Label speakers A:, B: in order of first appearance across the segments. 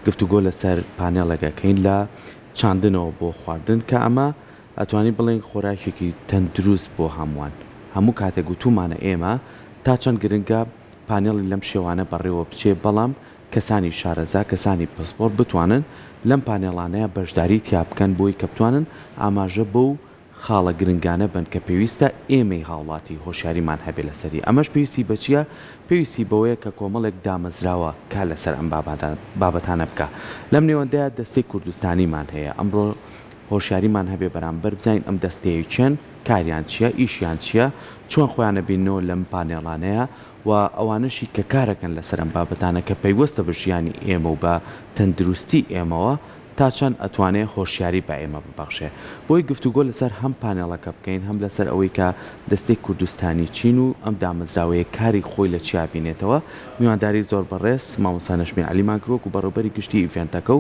A: گفتوگۆ لەسەر پانێڵێکەکەین لە چاندنەوە بۆ خواردن کە ئەمە ئەتوانین بڵێن خۆراکێکی تەندروست بۆ هەمووان. هەموو کاتێک گوتومانە ئێمە تا چەند گرنگە پانێڵی لەم شێوانە بەڕێوە بچێ، بەڵام کەسانی شارەزا، کەسانی پسپۆرت بتوانن لەم پانێڵانەیە بەشداری تیا بکەن بۆی کە بتوانن ئاماژە بەو خاڵە گرنگانە بن کە پێویستە ئێمەی هاوڵاتی هۆشیاریمان هەبێ لەسەری. ئەمەش پێویستی بەچیە؟ پێویستی بەوەیە کە کۆمەڵێک دامەزراوە کا لەسەر ئەم بابەتانە بکە. لەم نێوەندەیە دەستەی کوردستانیمان هەیە. ئەمڕۆ هۆشیاریمان هەبێ بەرامبەر بزانین ئەم دەستەیە چێن، کاریان چییە، ئیشیان چییە، چۆن خۆیانە بینەوە لەم پانێڵانەیە و ئەوانشی کە کارەکەن لەسەر ئەم بابەتانە کە پەیوەستە بە ژیانی ئێمە و بە تەندروستی ئێمەوە تا چەند ئەتوانێت هۆشیاری بە ئێمە ببەخشێ. بۆی گفتوگۆ لەسەر هەم پانێڵەکە بکەین، هەم لەسەر ئەوەی کە دەستەی کوردستانی چین و ئەم دامەزراوەیە کاری خۆی لە چیا بینێتەوە. میوانداری زۆر بەڕێز مامۆستا نەشمین عەلیمان کرۆک و بەڕێوەبەری گشتی ئیڤێنتەکە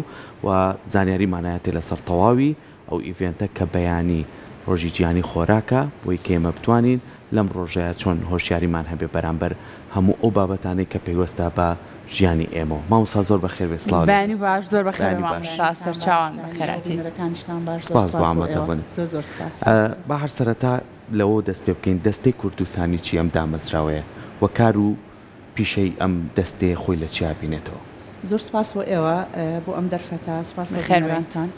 A: و زانیاریمانایەتێ لەسەر تەواوی ئەو ئیڤێنتە کە بەیانی ڕۆژی گیانی خۆراکە بۆی کێمە بتوانین لەم ڕۆژەیە چۆن هۆشیاریمان هەبێ بەرامبەر هەموو ئەو بابەتانەی کە پێوەستە بە ژیانی ئێمە. مامۆستا زۆر بەخێر بێ. سڵاو
B: بەنی باش، زۆر بەخێر مامۆستا، سەرچاوان بەخێراتی.
A: سپاس بۆ ئامادەبوون. با هەر سەرەتا لەوە دەست پێ بکەین دەستەی کوردستانی چی ئەم دامەزراوەیە و کار و پیشەی ئەم دەستەیە خۆی لە چیا بینێتەوە؟
C: زۆر سپاس بۆ ئێوە بۆ ئەم دەرفەتە، سپاس بە خێرانتان.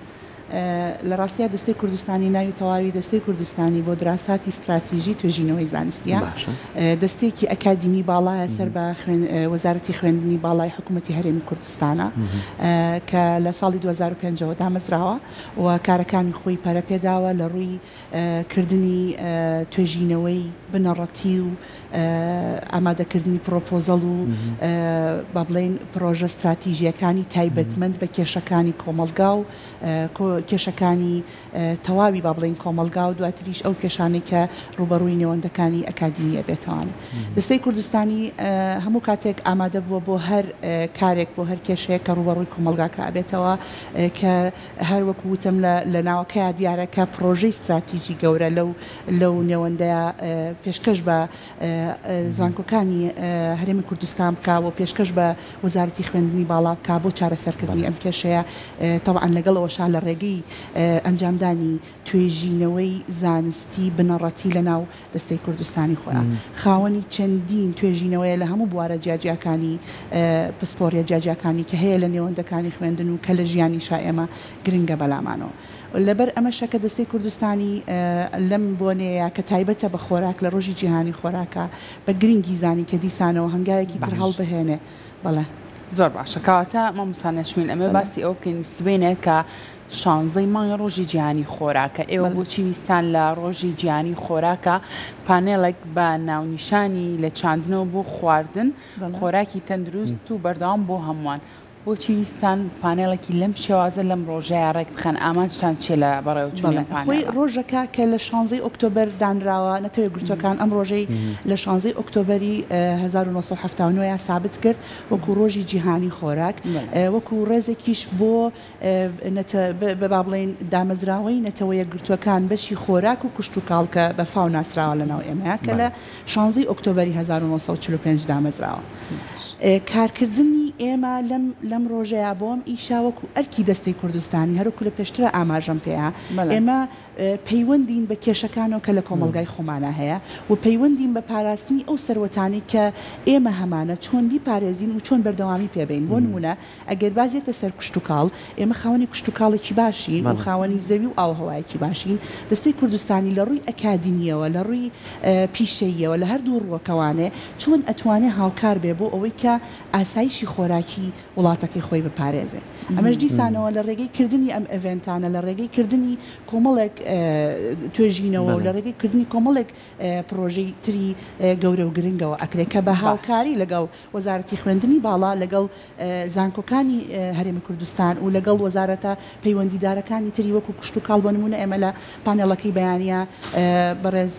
C: لە ڕاستیە دەستەی کوردستانی ناوی تەواوی دەستەی کوردستانی بۆ دراساتی استراتیژی توێژینەوەی زانستیە، دەستێکی ئەکادیمی باڵایە سەر بە وەزارەتی خوێندنی باڵای حکوومەتی هەرێمی کوردستانە کە لە ساڵی 2005 دامەزراوە و کارەکانی خۆی پەرە پێداوە لە ڕووی کردنی توێژینەوەی بنەڕەتی و ئامادەکردنی پرۆپۆزەڵ و با بڵێن پرۆژە استراتیژیەکانی تایبەتمەند بە کێشەکانی کۆمەلگا و کێشەکانی تەواوی با بڵێن کۆمەلگا و دواتریش ئەو کێشانەی کە ڕوبەڕووی نێوەندەکانی ئەکادیمیە بێتەوانێت. دەستەی کوردستانی هەموو کاتێک ئامادە بووە بۆ هەر کارێک بۆ هەر کێشەیە کە ڕوبەڕووی کۆمەلگاکە ئەبێتەوە کە هەر وەکو وتم لە ناوەکەی دیارەکە پرۆژەی استراتیژی گەورە لەو نێوەندەیە پێشکەش بە زانکۆکانی هەرێمی کوردستان بکە و پێشکەش بە وەزارەتی خوێندنی باڵا بکە بۆ چارەسەرکردنی ئەم کێشەیە تەواان لەگەڵەوەشا لە ڕێگەی ئەنجامدانی توێژینەوەی زانستی بنەڕەتی لە ناو دەستەی کوردستانی خۆیان خاوەنی چەندین توێژینەوەیە لە هەموو بوارە جیاجیەکانی پسپۆریە جیاجیەکانی کە هەیە لە نێوەندەکانی خوێندن و کە لە ژیانی شا ئێمە گرنگە بەلامانەوە. لەبەر ئەمەشە کە دەستەی کوردستانی لەم بۆنەیە کە تایبەتە بە خۆراک لە ڕۆژی جیهانی خۆراکە بە گرنگی زانی کە دیسانەوە هەنگاوێکی تر هەڵبهێنێ. بەڵێ
B: زۆر باشە. کەواتە مامۆستا نەشمین ئەمە باسی ئەو بکەین سبێنێ کە 16 مانگە ڕۆژی جیهانی خۆراکە. ئێوە بۆچی ویستان لە ڕۆژی جیهانی خۆراکە پانێڵێک بە ناونیشانی لە چاندنەوە بۆ خواردن خۆراکی تەندروست و بەردەوام بۆ هەمووان، بۆچی ویستان پانێڵێکی لەم شێوازە لەم ڕۆژەیە ڕێک بخەن؟ ئامانجتان چێ لە بەڕێوەچوونی
C: خۆی ڕۆژەکە کە لە 16 ئۆکتۆبەر دانراوە نەتەوەی گرتوەکان ئەم ڕۆژەی لە 16 ئۆکتۆبەری 1970 سابت کرد وەکو ڕۆژی جیهانی خۆراک، وەکو ڕێزێکیش بۆ با بڵێن دامەزراوەی نەتەوەیە گرتوەکان بەشی خۆراک و کوشت و کاڵکە بە فاو ناسراوە لەناو ئێمەیە کە لە 16 ئۆکتۆبەری 1945 دامەزراوە. کارکردنی ئێمە لەم ڕۆژەیە بۆم ئیشاوەکو ئەرکی دەستەی کوردستانی هەروکو لە پێشترە ئاماژەم پێەیە ئێمە پەیوەندین بە کێشەکانەوە کە لە کۆمەلگای خۆمانە هەیە و پەیوەندین بە پاراستنی ئەو سەروەتانی کە ئێمە هەمانە چۆن بیپارێزین و چۆن بەردەوامی پێبین. بۆ نمونە ئەگەر بازێتە سەر کوشت و کاڵ، ئێمە خاوەنی کوشت و کاڵێکی باشین و خاوەنی زەوی و ئاوهەوایەکی باشین. دەستەی کوردستانی لە ڕووی ئەکادیمیەوە لە ڕووی پیشەیەوە لە هەردوو ڕووەکەوانێ چۆن ئەتوانێت هاوکار بێ بۆ ئەوەی کە ئاسایشی خۆراکی وڵاتەکەی خۆی بپارێزێ. ئەمەش دیسانەوە لە ڕێگەی کردنی ئەم ئەڤێنتانە لە ڕێگەی کردنی کۆمەڵێک توێژینەوە و لە ڕێگەی کردنی کۆمەڵێک پرۆژەی تری گەورە و گرنگەوە ئەکرێت کە بە هاوکاری لەگەڵ وەزارەتی خوێندنی باڵا لەگەڵ زانکۆکانی هەرێمی کوردستان و لەگەڵ وەزارەتە پەیوەندیدارەکانی تری وەکو کوشت و کاڵ بۆ نمونە ئێمە لە پانێڵەکەی بەیانە بەڕێز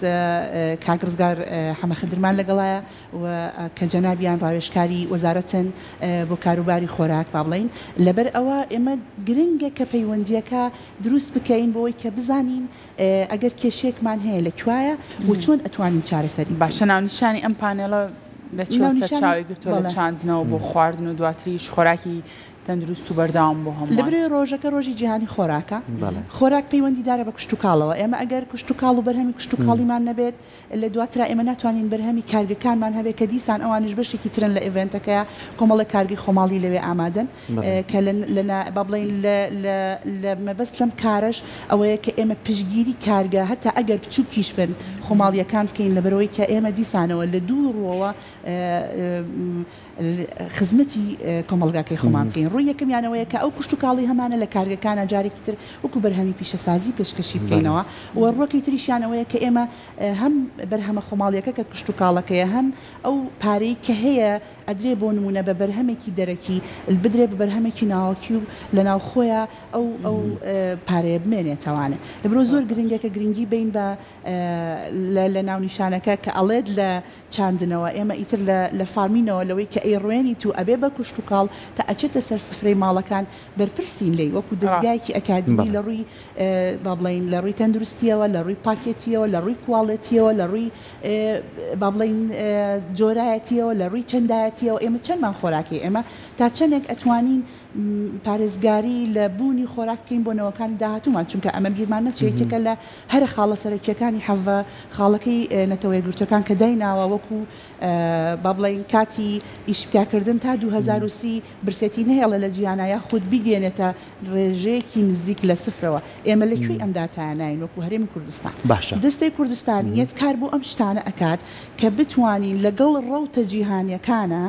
C: کاگرزگار حەمەخدرمان لەگەڵایە کە جەنابیان ڕاوێژکاری وەزارەتن بۆ کاروباری خۆراک با بڵین. لەبەر ئەوە ئێمە گرنگە کە پەیوەندیەکە دروست بکەین بۆی کە بزانین ئەگەر کێشێکمان هەیە لەکوایە و چۆن ئەتوانین چارەسەری.
B: باشە ناونیشانی ئەم پانێڵە لە چاوی گرتووە لە چاندنەوە بۆ خواردن و دواتریش خۆراکی تەندروست و بەردەوام بۆ هەموو
C: لە برێ ڕۆژەکە ڕۆژی جیهانی خۆراکە خۆراک پەیوەندیدارە بە کشت و کاڵەوە ئێمە ئەگەر کشت و کاڵ و بەرهەمی کشت و کاڵیمان نەبێت لە دواترا ئێمە ناتوانین بەرهەمی کارگەکانمان هەبێت کە دیسان ئەوانش بەشێکی ترن لە ئیڤنتەکەیە کۆمەڵە کارگی خۆماڵی لەوێ ئامادەن کە با بڵێن لە مەبەست لەم کارش ئەوەیە کە ئێمە پشگیری کارگە هەتا ئەگەر بچووکیش بن خۆماڵیەکان بکەین لەبەرەوەی کە ئێمە دیسانەوە لە دوو ڕۆوە خزمەتی کۆمەلگاکەی خۆمان بکەین ڕووی یەکەمیانەوەیە کە ئەو کشت و کاڵی هەمانە لە کارگەکانە جارێکی تر وەکو بەرهەمی پیشەسازی پێشکەشی بکەینەوە و ڕۆکەی تریشیانەوەیە کە ئێمە هەم بەرهەمە خۆماڵیەکە کە کشت و کاڵەکەیە هەم ئەو پارەی کە هەیە ئەدرێ بۆ نمونە بە بەرهەمێکی دەرەکی بدرێ بە بەرهەمێکی ناوەکی و لە ناو خۆیە ئەو پارەیە بمێنێتەوانە لەبرۆ زۆر گرنگەکە گرنگی بین بە لە ناو نیشانەکە کە ئەڵێت لە چاندنەوە ئێمە ئیتر لە فارمینەوە لەوەی کە ئەیڕوێنی تو ئەبێ بە کشت و کاڵ تا ئەچێتە سەر سفرەی ماڵەکان بەرپرسین لی وەکو دەستگایکی ئەکادمی لە ڕووی با بڵین لە ڕووی تەندروستیەوە لە ڕووی پاکێتیەوە لە ڕووی کوواڵەتیەوە لە ڕووی با بڵین جۆرایەتیەوە لە ڕووی چەندایەتیەوە ئێمە چەندمان خۆراکی ئێمە تا چەندێک ئەتوانین پارێزگاری لە بوونی خۆراکەین بۆ نەوەکانی داهاتومان چونکە ئەمە بیرمان نەچێتێکە لە هەر خاڵە سەرەکیەکانی حەڤە خاڵەکەی نەتەوەی گرتوەکان کە دایناوە وەکو با بڵین کاتی ئیشتیاکردن تا 2030 برسێتی نهێڵە لە جیهانایە خود بیگەێنێتە ڕێژەیەکی نزیک لە سفرەوە ئێمە لەکوێی ئەم داتانین وەکو هەرێمی کوردستان دەستەی کوردستانیەت کار بۆ ئەم شتانە ئەکات کە بتوانین لەگەڵ ڕەوتە جیهانیەکانە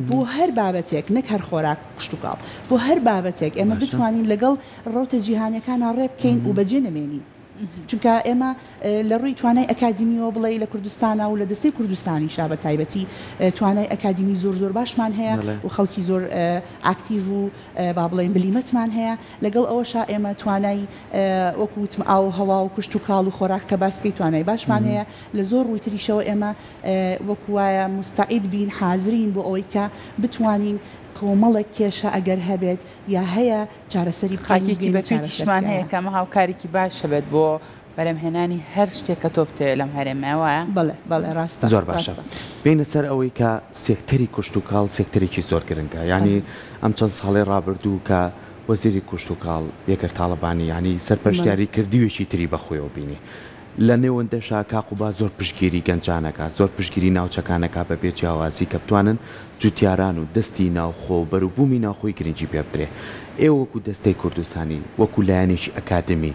C: بۆ هەر بابەتێک نەک هەر خۆراک کشت و کاڵ بۆ هەر بابەتێک ئێمە بتوانین لەگەڵ ڕەوتە جیهانیەکانە ڕێ بکەین و بەجێ نەمێنین چونکە ئێمە لە ڕووی توانای ئەکادمیەوە بڵێ لە کوردستانە و لە دەستەی کوردستانی شا بە تایبەتی توانای ئەکادمی زۆر باشمان هەیە و خەڵکی زۆر ئاکتیڤ و با بڵێن بلیمەتمان هەیە لەگەڵ ئەوەشا ئێمە توانای وەکوتم ئاو هەوا و کشت و کاڵ و خۆراک کە باسکەی توانای باشمان هەیە لە زۆر ڕووی تریشەوە ئێمە وەکوایە مستعید بین حازرین بۆ ئەوەی کە بتوانین کۆمەڵێک کێشە ئەگەر هەبێت یا هەیە چارەسەری
B: بخاکێکی بەپێکیشمان هەیە کەمە هاوکارێکی باشە بێت بۆ بەرەمهێنانی هەر شتێک کە تۆ بتێ لەم هەرێمەوەیە
C: بەڵێ ڕاستە
A: زۆر باشە بینە سەر ئەوەی کە سێکتەری کشت و کاڵ سێکتەرێکی زۆر گرنگە ینی ئەم چەند ساڵی ڕابردوو کە وەزیری کشت و کاڵ یەکەر تاڵەبانی ینی سەرپەرشتیاری کردیوێکی تری بەخۆیەوە بینی لە نێوەندەشا کاقوبا زۆر پشتگیری گەنجانەکە زۆر پشتگیری ناوچەکانەکە بە بێ جیاوازی کە بتوانن جوتیاران و دەستی ناوخۆ بەروبوومی ناوخۆی گرنگی پێ بدرێ ئێوە وەکو دەستەی کوردستانی وەکو لایەنێکی ئەکادمی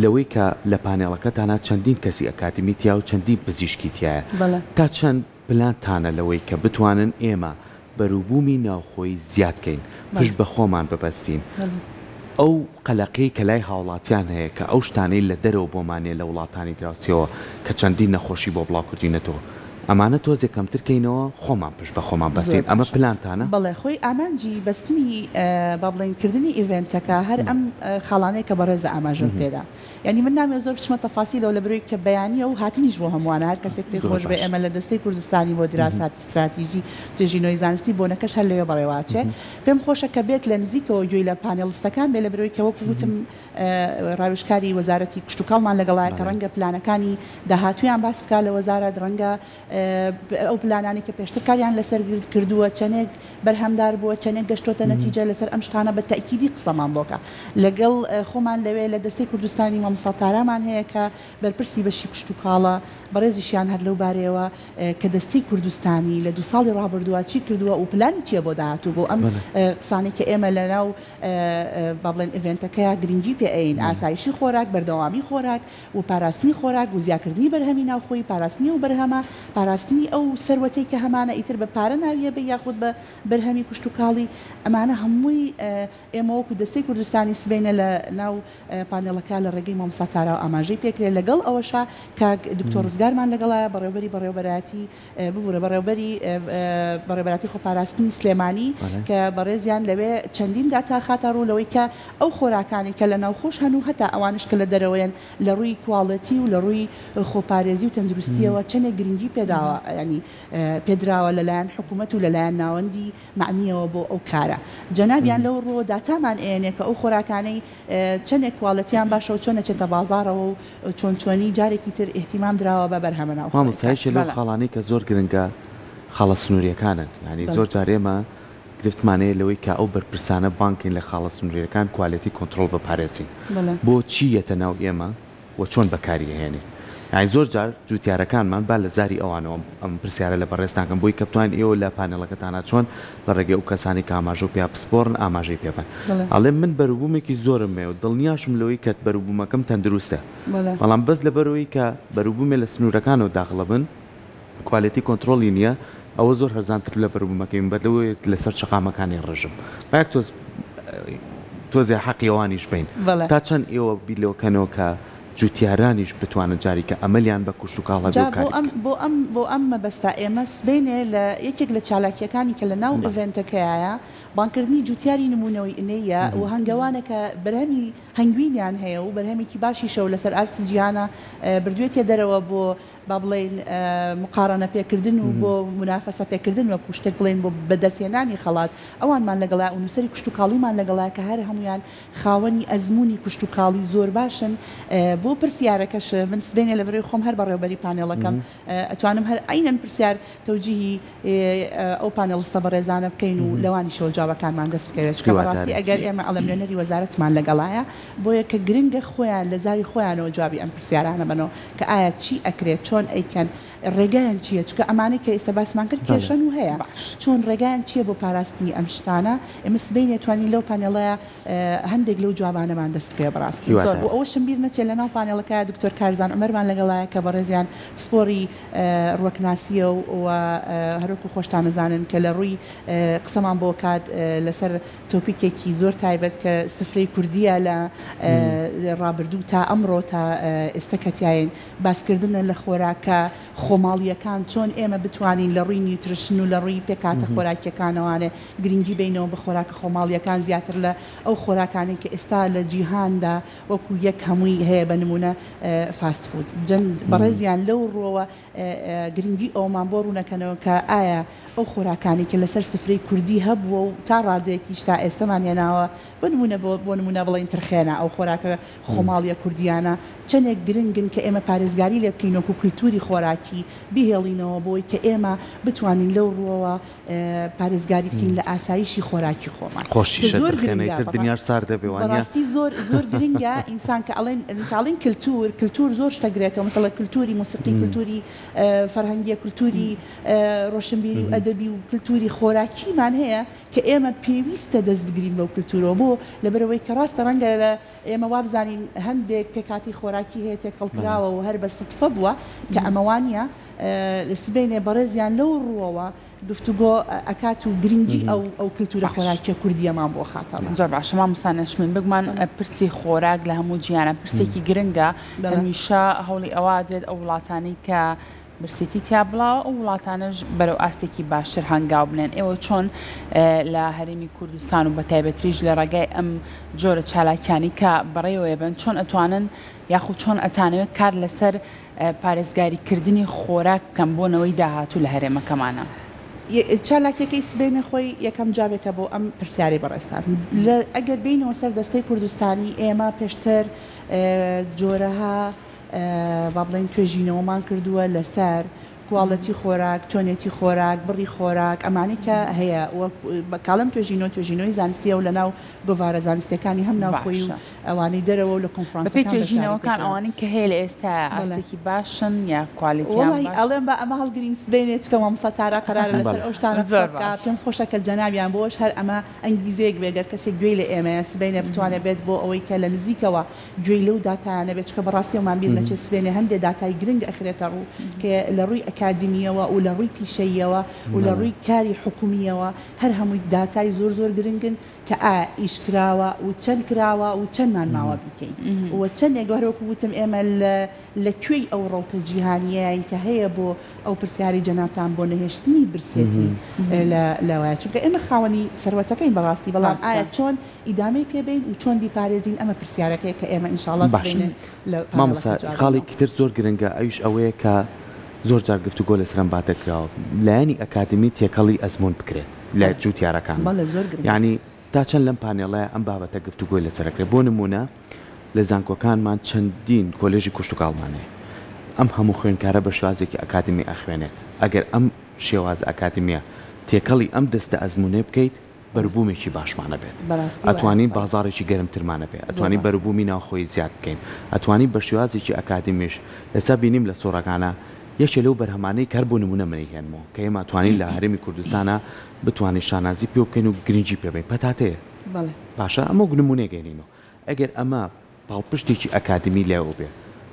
A: لەوەی کە لە پانێڵەکەتانە چەندین کەسی ئەکادمی تیا و چەندین پزیشکی تایە تا چەند پلانتانە لەوەی کە بتوانن ئێمە بەروبوومی ناوخۆی زیادکەین پشت بە خۆمان ببەستین ئەو قەلەقەی کە لای هاوڵاتیان هەیە کە ئەو شتانەی لە دەرەوە بۆمانێ لە وڵاتانی دراوسیەوە کە چەندین نەخۆشی بۆ بڵاوکردینەتەوە ئەمانە تۆزێک کەمترکەینەوە خۆمان پشت بە خۆمان بەسین ئەمە پلانتانە
C: بەڵێ خۆی ئامانجی بەستنی با بڵێنکردنی ئیڤنتەکە هەر ئەم خاڵانەیە کە بەڕێزە ئاماژەم پێدا یعنی من نامێ زۆر بچمە تەفاسیلەوە لە بروی کە بەیانیە و هاتنیش بۆ هەمووانە هەر کەسێک پێخۆش بێ ئێمە لە دەستەی کوردستانی بۆ دراسات استراتیژی توێژینەوەی زانستی بۆ نەکەش هەر لەوێ بەڕێواچێ پێم خۆشە کە بێت لە نزیکەوە گوێی لە پانێڵستەکان بێ لە بروی کە وەکو گوتم ڕاوێژکاری وەزارەتی کشت و کاڵمان لەگەڵایە کە ڕەنگە پلانەکانی داهاتوویان باس بکات لە وەزارەت ڕەنگە ئەو پلانانی کە پێشتر کاریان لەسەر کردووە چەندێک بەرهەمدار بووە چەندێک گەشتۆتە نەتیجە لەسەر ئەم شتانە بە تەکیدی قسەمان بۆکە لەگەڵ خۆمان لەوێ لە دەستەی کوردستانی مامۆستاتارامان هەیە کە بەرپرسی بەشی کشت و کاڵە بەڕێزیشیان هەر لەو بارەیەوە کە دەستەی کوردستانی لە 2 ساڵی ڕابردووە چی کردووە و پلانی چیە بۆ داهاتوو بۆ ئەم قسانی کە ئێمە لەناو با بڵێن ئیڤنتەکەیە گرنگی پێ ئەین ئاسایشی خۆراک بەردەوامی خۆراک و پاراستنی خۆراک و زیادکردنی بەرهەمی ناوخۆی پاراستنی و بەرهەمە پاراستنی ئەو سەروەتەی کە هەمانە ئیتر بە پارە ناویە بە یاخود بە بەرهەمی کشت و کاڵی ئەمانە هەمووی ئێمە وەکو دەستەی کوردستانی سبینە لە ناو پانێڵەکە لە ڕێگەی مامۆستاتارا و ئاماژەی پێکرێت لەگەڵ ئەوەشا کە دکتۆر ڕزگارمان لەگەڵایە بەڕێوەبەری ببوورە بەڕێوەبەراتی خۆپاراستنی سلێمانی کە بەڕێزیان لەوێ چەندین داتا خاتە ڕوو لەوەی کە ئەو خۆراکانی کە لە ناوخۆش هەن و هەتا ئەوانش کە لە دەرەوەیان لە ڕووی کواڵەتی و لە ڕووی خۆپارێزی و تەندروستیەوە چەندێک گرنگی پێداوە ینی پێدراوە لەلایەن حکوومەت و لەلایەن ناوەندی معنیەوە بۆ ئەو کارە جەنابیان لەو ڕۆ داتامان ئێنێ کە ئەو خۆراکانەی چەندێک کوواڵەتیان باشە و چۆنە چێتە بازارەوە و چۆنی جارێکی تر احتیمام درراوە بە بەرهەمە
A: ناوخۆ لەو خاڵانەی کە زۆر گرنگە خاڵە سنووریەکانن ینی زۆر جارێمە گرفتمانەیە لەوەی کە ئەو بەرپرسانە بانکین لە خاڵە سنوورەکان کوالیتی کۆنتترۆل بەپارێزین بۆ چیەتە ناو ئێمە و چۆن بەکاری هێنێ یعنی زۆر جار جوتیارەکانمان با لە زاری ئەوانەوە ئەم پرسیارە لە بەڕێستانکەم بۆی کە بتوان ئێوە لە پانێڵەکەتانە چۆن لە ڕێگەی ئەو کەسانی کە ئاماژە و پیا پسپۆرن ئاماژەی پێبن ئەڵێ من بەروبوومێکی زۆرم مێ و دڵنیاشم لەوەی کە بەروبوومەکەم تەندروستە بەڵام بەس لە بەرەوەی کە بەروبوومێ لە سنوورەکانەوە داخڵە بن کوالیتی کۆنتترۆلی نییە ئەوە زۆر هەرزانتر لە بەروبوومەکەی بەدەوەی لەسەر چقامەکانی ڕژم باک تۆزێ حەقیەوانیش بین تا چەند ئێوە بیلۆکەنەوە کە جوتیارانیش بتوانن جاریکە ئەمەلیان بە کوشت و کاڵە
C: بۆ ئەم مەبەستا ئێمە سبینێ لە یەکێک لە چالاکیەکانی کە لە ناو ئڤێنتەکەیە بانکردنی جوتیاری نمونەوەی ئینەیە و هەنگەوانەکە بەرهەمی هەنگوینیان هەیە و بەرهەمێکی باشی شەو لەسەر ئاستی جیهانە بردوێتێ دەرەوە بۆ با بڵێن مقارنە پێکردن و بۆ منافەسە پێکردن وە کوشتێک بڵێن بۆ بەدەستێنانی خەڵات ئەوانمان لەگەڵا و نووسری کوشت و کاڵیمان لەگەڵا کە هەر هەمویان خاوەنی ئەزمموی کوشت و کاڵی زۆر باشن بۆ پرسیارەکەش من سبێنێ لە بەرەوەی خۆم هەر بەڕێوەبەری پانێڵەکەم ئەتوانم هەر عینەن پرسیار تەوجیهی ئەو پانێڵستە بەڕێزانە بکەین و لەوانی شەوە جوابەکانمان دەست بکەوێت چکە بەڕاستی ئەگەر ئێمە ئەڵەمێنەری وەزارەتمان لەگەڵایە بۆیە کە گرنگە خۆیان لە زاری خۆیانەوە جوابی ئەم پرسیارانە بنەوە کە ئایا چی ئەکرێت چۆن ئەیکەن ڕێگایان چییە چکە ئەمانەی کە ئێستا باسمان کرد کێشەن و هەیە چۆن ڕێگایان چییە بۆ پاراستنی ئەم شتانە ئێمە سبەی توانین لەو پانێڵەیە هەندێک لەو جوابانەمان دەست بکەوێت بەڕاستی ئەوە شمبیر نەچێت لە ناو پانێڵەکە دکتۆر کارزان عومەرمان لەگەڵایە کە بەڕێزیان پسپۆری ڕوەکناسیە و هەروەکو خۆشتان نەزانن کە لە ڕووی قسەمان بۆ کات لەسەر تۆپیکێکی زۆر تایبەت کە سفرەی کوردیە لە ڕابردوو تا ئەمڕۆ تا ئێستا کەتیایەن باسکردنە لە خۆراکە خۆماڵیەکان چۆن ئێمە بتوانین لە ڕووی نیوتریشن و لە ڕووی پێکاتە خۆراکیەکانەوانێ گرنگی بینەوە بە خۆراکە خۆماڵیەکان زیاتر لە ئەو خۆراکانی کە ئێستا لە جیهاندا وەکو یەک هەمووی هەیە بە نمونە فاست فود بەڕێزیان لەو ڕۆوە گرنگی ئەومان بۆ ڕوونەکەنەوە کە ئایا ئەو خۆراکانی کە لەسەر سفرەی کوردی هەبووە و تا ڕادەیەکیش تا ئێستامان هێناوە بۆ نمونە بڵێن ترخێنە ئەو خۆراکە خۆماڵیە کوردیانە چەندێک گرنگن کە ئێمە پارێزگاری لێ بکەین وەکو کولتوری خۆراکی بهێڵینەوە بۆی کە ئێمە بتوانین لەو ڕۆوە پارێزگاری بکەین لە ئاسایشی خۆراکی خۆمان
A: دنیا سار
C: بەڕاستی زۆر گرنگە ئینسان کە ئەڵێن کلتور زۆر شتەگرێتەوە مەسەڵە کلتوری موسیقی کلتوری فەرهەنگیە کلتوری ڕۆشنبیری و ئەدەبی و کلتوری خۆراکیمان هەیە کە ئێمە پێویستە دەست بگرین بەو کلتورۆ بۆ لەبەرەوەی کە ڕاستە ڕەنگە لە ئێمە وابزانین هەندێک پێکاتی خۆراکی هەیە تێکەڵکراوە و هەر بە سەتفە بووە کە ئەمەوانە لە سبەینێ بەڕێزیان لەو ڕووەوە گفتوگۆ ئەکات و گرنگی ئەو کلتورە خۆراکیە کوردیەمان بۆ خاتەوە
B: زۆر باشە مامۆستا نەشمین بگومان پرسی خۆراک لە هەموو جیانە پرسێکی گرنگە هەمیشە هەوڵی ئەوە درێت ئەو وڵاتانی کە برسیتی تیا بڵاوە ئەو وڵاتانەش بەرەو ئاستێکی باشتر هەنگاو بنێن ئێوە چۆن لە هەرێمی کوردستان و بە تایبەتریش لە ڕێگای ئەم جۆرە چالاکیانی کە بەڕێوەیە بن چۆن ئەتوانن یاخود چۆن ئەتانەوێت کار لەسەر پارێزگاریکردنی خۆراک کەمبوونەوەی داهاتوو لە هەرێمەکەمانە
C: چالاکیەکەی سبێنە خۆی یەکەم جابێکە بۆ ئەم پرسیاری بەڕێستان ئەگەر بینەوە سەر دەستەی کوردستانی ئێمە پێشتر جۆرەها با بڵێن توێژینەوەمان کردووە لەسەر کوواڵەتی خۆراک چۆنێتی خۆراک بڕی خۆراک ئەمانی کە هەیە کاڵم توێژینەوەی زانستیە و لە ناو گۆڤارە زانستیەکانی هەم ناوخۆی و ئەوانەی دەرەوە و لە کۆنفرانسەکان
B: توێژینەوەکان ئەوانەی کە هەیە لە ئێستا ئاستێکی باشن یا کوالیتیان
C: ئەڵێم بە ئەمە هەڵگرین سبێنێت کە مامۆستا تارا قەرارە لەسەر ئەو شتانە پێم خۆشە کە جەنابیان بۆش هەر ئەمە ئەنگلیزیەک بێگەر کەسێک گوێی لە ئێمە سبێنێ بتوانێت بێت بۆ ئەوەی کە لە نزیکەوە گوێی لەو داتایانە بێت چکە بەڕاستی ئەومان بیر نەچێت سبێنێ هەندێک داتای گرنگ ئەخرێتە ڕوو کە لە ڕووی ئەکادمیەوە و لە ڕووی پیشەیەوە و لە ڕووی کاری حکومیەوە هەر هەمووی داتای زۆر گرنگن کە ئیشکراوە و چەند کراوە و چەندمان ماوە بکەین و چەندێک وەرەوەکو وتم ئێمە لەکوێی ئەو ڕۆڵتە جیهانیەیە کە هەیە بۆ ئەو پرسیاری جەنابتان بۆ نەهێشتنی برسێتی لەوەیە چونکە ئێمە خاوەنی سەروەتەکەین بەڕاستی بەڵام ئایا چۆن ئیدامەی پێبین و چۆن بیپارێزین ئەمە پرسیارەکەی کە ئێمە ئینشاءڵڵا سبێنێ
A: مامۆستا خاڵێکی تر زۆر گرنگە ئەویش ئەوەیە کە زۆر جار گفتوگۆ لەسەرم باتەکراوە لایەنی ئەکادمی تێکەڵی ئەزمون بکرێت لە جوتیارەکان یعنی تا چەند لەم پانێڵەیە ئەم بابەتە گفتوگۆی لەسەرەکرێت بۆ نمونە لە زانکۆکانمان چەندین کۆلێژی کوشت و کاڵمانەیە ئەم هەموو خوێنکارە بە شێوازێکی ئەکادمی ئەخوێنێت ئەگەر ئەم شێواز ئەکادمیە تێکەڵی ئەم دەستە ئەزمونێ بکەیت بەربوومێکی باشمانە بێت ئەتوانین بازارێکی گەرمترمانە بێت ئەتوانین بەربوومی ناوخۆی زیاد بکەین ئەتوانین بە شێوازێکی ئەکادمیش ئێستا بینیم لە سۆڕەکانە یەکێ لەو بەرهەمانەی کار بۆ نمونە منیهێنمەوە کە ئێمە توانین لە هەرێمی کوردستانە بتوانین شانازی پێ بکەین و گرنگی پێبین پەتاتەیە باشە ئەمە نمونێگەینەوە ئەگەر ئەمە پاڵپشتێکی ئەکادمی لێەوە بێ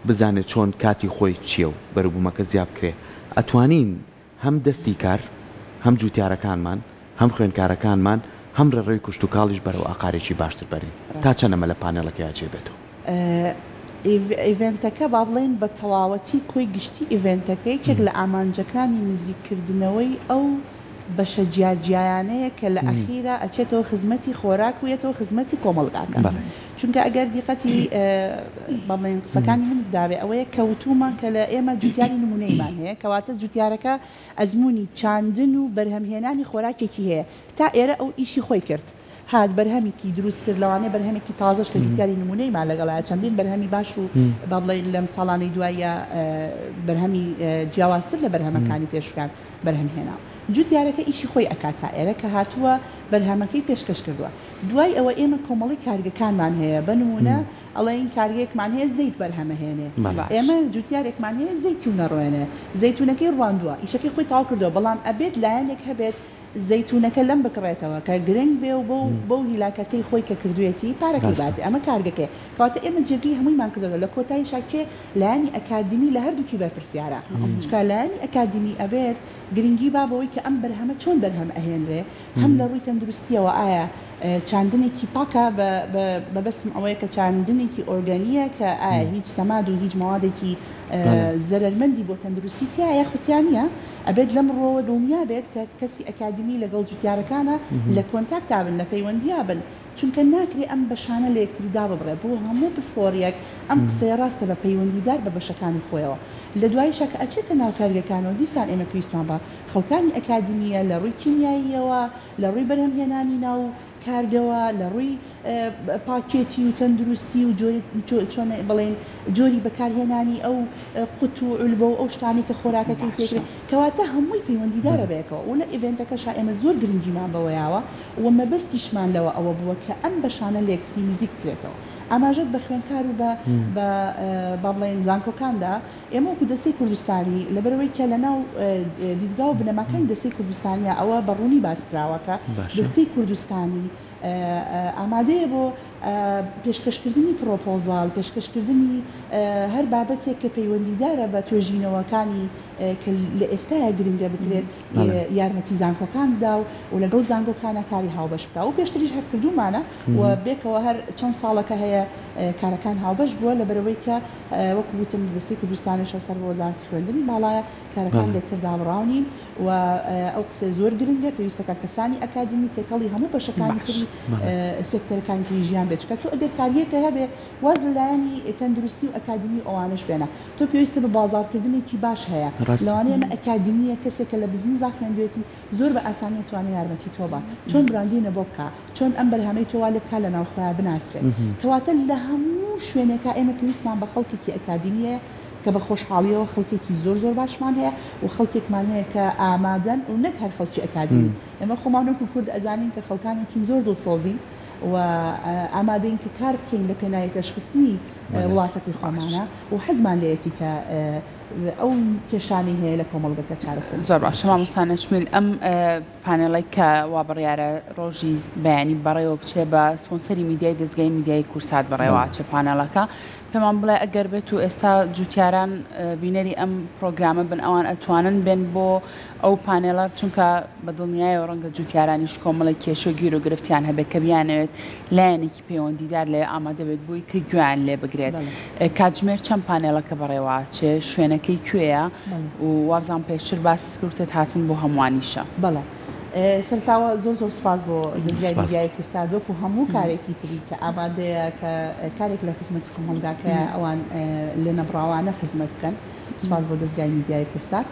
A: بزانێت چۆن کاتی خۆی چییە و بەربوومەکە زیاد بکرێ ئەتوانین هەم دەستی کار هەم جوتیارەکانمان هەم خوێنکارەکانمان هەم ڕێڕێی کوشت و کاڵیش بەرەو ئاقارێکی باشتر بەرین تا چەندەمە لە پانێڵەکە یاجێ بێتەوە
C: ئیڤنتەکە با بڵێن بە تەواوەتی کۆی گشتی ئیڤنتەکە یەکێک لە ئامانجەکانی نزیککردنەوەی ئەو بەشە جیاجیایانەیە کە لە ئەخیرە ئەچێتەوە خزمەتی خۆراک و یێتەوە خزمەتی کۆمەڵگاکە چونکە ئەگەر دیقەتی بەڵێن قسەکانی من بداوێ ئەوەیە کەوتومان کە لە ئێمە جوتیاری نمونەیمان هەیە کەواتە جوتیارەکە ئەزمموی چاندن و بەرهەمهێنانی خۆراکێکی هەیە تا ئێرە ئەو ئیشی خۆی کرد هات بەرهەمێکی دروست کرد لەوانەیە بەرهەمێکی تازەش کە جوتیاری نمونەیمان لەگەڵایە چەندین بەرهەمی باش و با بڵێن لەم ساڵانەی دوایە بەرهەمی جیاوازتر لە بەرهەمەکانی پێشکان بەرهەمهێنا جوتیارەکە ئیشی خۆی ئەکات تا ئێرە کە هاتووە بەرهەمەکەی پێشکەش کردووە دوای ئەوە ئێمە کۆمەڵی کارگەکانمان هەیە بنمونە ئەڵێن کارگەیەکمان هەیە زەیت بەرهەمەهێنێ ئێمە جوتیارێکمان هەیە زەیتی و نەڕوێنێ زەیتونەکەی ڕواندووە ئیشەکەی خۆی تاو کردەوە بەڵام ئەبێت لایەنێک هەبێت زەیتونەکە لەم بکڕێتەوە کە گرنگ بێ و بەو هیلاکەتەی خۆی کە کردوێتی پارەکەی باتی ئەمە کارگەکەی کاتە ئێمە جێگەی هەموویمان کردەوە لە کۆتایی شاکێ لایانی ئەکادمی لە هەردووکی بەرپرسیارە چکە لایانی ئەکادمی ئەبێت گرنگی با بەوەی کە ئەم بەرهەمە چۆن بەرهەم ئەهێنرێ هەم لە ڕووی تەندروستیەوە ئایا چاندنێکی پاکە بەبستم ئەوەیە کە چاندنێکی ئۆرگانیە کە ئایا هیچ سەماد و هیچ موادێکی زەرمەندی بۆ تەندروستی تیا یاخوتیانە ئەبێت لەم ڕۆوە دڵنیا بێت کە کەسی ئەکادمی لەگەڵ جوتیارەکانە لە کۆنتاکتا بن لە پەیوەندیا بن چونکە ناکرێ ئەم بەشانە لە یەکتریدا ببڕێ بۆ هەموو پسفۆریەک ئەم قسەیە ڕاستە بە پەیوەندیدار بە بەشەکانی خۆیەوە لە دوای شەکە ئەچێتە ناو کارگەکانەوە دیسان ئێمە پێویستمان بە خەڵکانی ئەکادمیە لە ڕووی کیمیاییەوە لە ڕووی بەرهەمهێنانی ناو کارگەوە لە ڕووی پاکێتی و تەندروستی و چۆن بڵێن جۆری بەکارهێنانی ئەو قوت و علبە و ئەو شتانی کە خۆراکەکەی تێکرێت کەواتە هەمووی پەیوەندیدارە بێکەوە و لە ئیڤنتەکەشا ئێمە زۆر گرنگیمان بەوەیاوە و مەبەستیشمان لەوە ئەوە بووە کە ئەم بەشانە لە یەکتری نزیک بکرێتەوە ئاماژەت بە خوێندکار و بە بڵێن زانکۆکاندا ئێمە وەکو دەستەی کوردستانی لەبەرەوەی کە لەناو دیزگا و بنەماکانی دەستەی کوردستانیە ئەوە بەڕوونی باسکراوەکە دەستەی کوردستانی ئامادەیە بۆ پێشکەشکردنی پرۆپۆزال پێشکەشکردنی هەر بابەتێک کە پەیوەندیدارە بە توێژینەوەکانی کە لە ئێستاە گرنگە بکرێت یارمەتی زانکۆکاندا و لەگەڵ زانکۆکانە کاری هاوبەش بکە و پێشتریش هەرکردومانە و بێکەوە هەر چەند ساڵەکە هەیە کارەکان هاوبەش بووە لەبەرەوەی کە وەکو وتم دەستەی کوردستانیش سەر بۆ وەزارەتی خوێندنی باڵایە کارەکان لەکتر دابڕاونین و ئەو قسە زۆر گرنگە پێویستەکە کەسانی ئەکادمی تێکەڵی هەموو بەشەکانی تری سێکتەرەکانی تری ژیان بێت چکە تۆ ئەگەر کاریەکە هەبێ واز لەلایەنی تەندروستی و ئەکادمی ئەوانش بێنە تۆ پێویستە بە بازاڕکردنێکی باش هەیە لەوانەیە ئەمە ئەکادمیە کەسێکە لە بزنس خوێندوێتی زۆر بە ئاسانی توانێت یارمەتی تۆ بە چۆن براندینە بۆ بکە چۆن ئەم بەرهەمەی تۆ وا لێ بکە لە ناوخۆیان بناسرێت کەواتە لە هەموو شوێنێکە ئێمە پێویستمان بە خەڵکێکی ئەکادمیە کە بە خۆشحاڵیەوە خەڵکێکی زۆر زۆر باشمان هەیە و خەڵکێکمان هەیە کە ئامادەن و نەک هەر خەڵکی ئەکادمی ئێمە خۆمانۆک و کورد ئەزانین کە خەڵکانێکی زۆر دڵسۆزین و ئامادەین کە کار بکەین لە پێناوی پێشخستنی وڵاتەکەی خۆمانە و حەزمان لێتی کە ئەو کێشانی هەیە لە کۆمەڵگەکە چارەسەر
B: زۆر باش مامۆستا نەشمیل ئەم پانێڵی کە وا بڕیارە ڕۆژی بەیانی بەڕێوە بچێ بە سپۆنسەری میدیای دەستگای میدیای کورسات بەڕێوەچێ پانێڵەکە پێمان بڵێ ئەگەر بێت و ئێستا جوتیاران بینەری ئەم پرۆگرامە بن ئەوان ئەتوانن بێن بۆ ئەو پانێڵەر چونکە بە دڵنیایەوە ڕەنگە جوتیارانیش کۆمەڵی کێشە گیر و گرفتیان هەبێت کە بیانەوێت لایەنێکی پەیوەندیدار لێ ئامادە بێت بووی کە گویان لێ بگرێت کاتژمێر چەند پانێڵەکە بەڕێوەچێ شوێنەکەی کوێیە و وابزان پێشتر باست کردێت هاتن بۆ هەمووانیشە
C: بەڵێ سەرتاوە زۆر زۆر سپاس بۆ دەستگای میدیای کورسات و هەموو کارێکی تری کە ئامادەیە کە کارێک لە خزمەتی کۆمەڵگاکە ئەوان لە نەبراوانە خزمەت بکەن سپاس بۆ دەستگای میدیای کورسات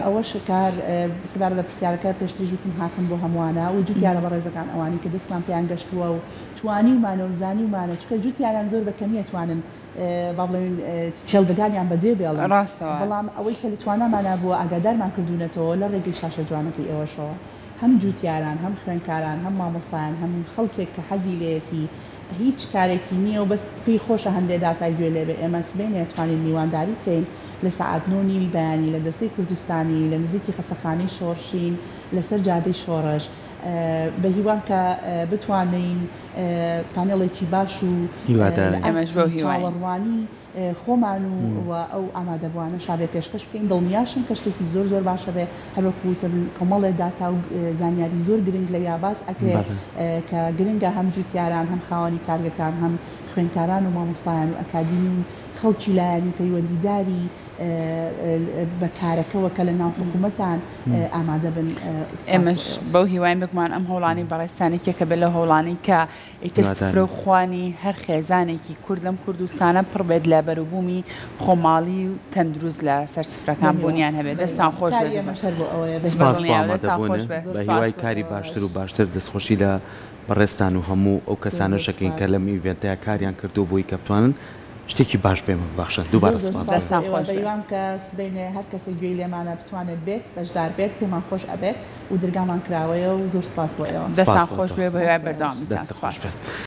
C: ئەوەش کار سەبارەت بە پرسیارەکە پێشتری ژوتم هاتن بۆ هەمووانە و جوتیارە بە ڕێزەکان ئەوانی کە دەستمان پێیان گەشتووە و توانیمانە و زانیمانە چکە جوتیاران زۆر بەکەمیە توانن با بڵێن فێڵبگانیان بەجێ بێڵن
B: ڕاستەوە
C: بەڵام ئەوەی کە لە توانامانە بۆ ئاگادارمان کردوونەتەوە لە ڕێگەی شاشە جوانەکەی ئێوەشەوە هەم جوتیاران هەم خوێنکاران هەم مامۆستایان هەم خەڵکێک کە حەزی لێتی هیچ کارێکی نییە و بەس پێی خۆشە هەندێک داتای گوێ لێ بێ ئێمە سبەی نێتوانین میوانداری بکەین لە سەعات 9 بەیانی لە دەستەی کوردستانی لە نزیکی خەستەخانەی شۆڕشین لەسەر جادەی شۆڕش بە هیوان کە بتوانین پانێڵێکی باش و چاوەڕوانی خۆمان و ئەو ئامادەبووانە شابێ پێشکەش بکەین دڵنیاشن کە شتێکی زۆر باشە بێ هەروەکوتر کۆمەڵێ داتا و زانیاری زۆر گرنگ لە یاباس ئەکرێ کە گرنگە هەم جوتیاران هەم خاوەنی کارگەکان هەم خوێنکاران و مامۆستایان و ئەکادیمی خەڵکی لایەنی پەیوەندیداری بە کارەکەەوە کە لە ناو حکوومەتان ئامادە بن
B: ئێمەش بەو هیواین بگومان ئەم هەوڵانی بەڕێستانێکێکە بێت لە هەوڵانی کە ئیتر سفرە و خوانی هەر خێزانێکی کورد لەم کوردستانە پڕ بێت لە بەروبوومی خۆماڵی و تەندروست لە سەر سفرەکان بوونیان هەبێت دەستان خۆش
A: بە هیوای کاری باشتر و باشتر دەستخۆشی لە بەڕێستان و هەموو ئەو کەسانە شەکەین کە لەم ئیڤێنتەیە کاریان کردو بۆی کە بتوانن شتێکی باش پێمە باشە دووبارە
C: بەیوان کە سبەینێ هەر کەسێک گوێی لێمانە بتوانێت بێت بەشدار بێت پێمان خۆش ئەبێت و دەرگامان کراوەیە و زۆر سپاس بۆ ئێوە
B: دەستان خۆش بێ بە هیوای بەردەوامیتان.